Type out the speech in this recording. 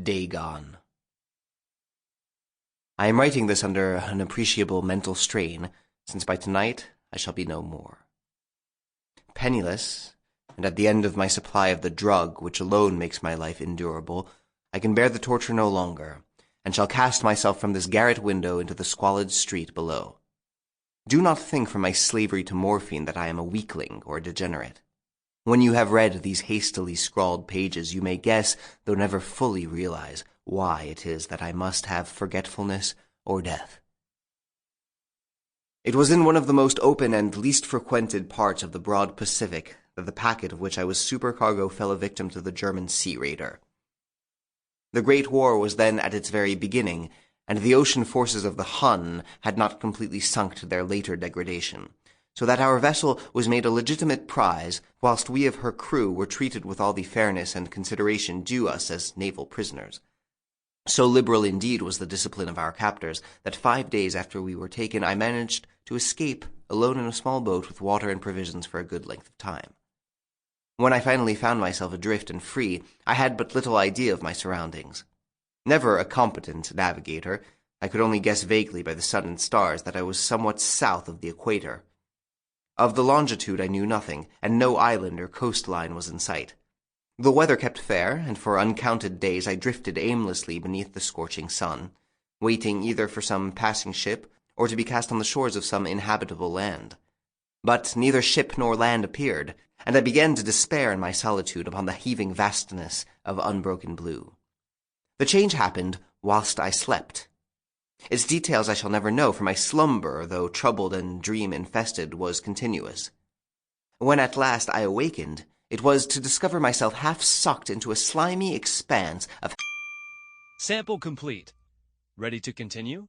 Dagon. I am writing this under an appreciable mental strain, since by tonight I shall be no more. Penniless, and at the end of my supply of the drug which alone makes my life endurable, I can bear the torture no longer, and shall cast myself from this garret window into the squalid street below. Do not think from my slavery to morphine that I am a weakling or a degenerate. When you have read these hastily scrawled pages, you may guess, though never fully realize, why it is that I must have forgetfulness or death. It was in one of the most open and least frequented parts of the broad Pacific that the packet of which I was supercargo fell a victim to the German sea raider. The Great War was then at its very beginning, and the ocean forces of the Hun had not completely sunk to their later degradation, so that our vessel was made a legitimate prize, whilst we of her crew were treated with all the fairness and consideration due us as naval prisoners. So liberal indeed was the discipline of our captors, that 5 days after we were taken I managed to escape alone in a small boat with water and provisions for a good length of time. When I finally found myself adrift and free, I had but little idea of my surroundings. Never a competent navigator, I could only guess vaguely by the sun and stars that I was somewhat south of the equator. Of the longitude I knew nothing, and no island or coastline was in sight. The weather kept fair, and for uncounted days I drifted aimlessly beneath the scorching sun, waiting either for some passing ship or to be cast on the shores of some inhabitable land. But neither ship nor land appeared, and I began to despair in my solitude upon the heaving vastness of unbroken blue. The change happened whilst I slept. Its details I shall never know, for my slumber, though troubled and dream-infested, was continuous. When at last I awakened, it was to discover myself half sucked into a slimy expanse of... Sample complete. Ready to continue?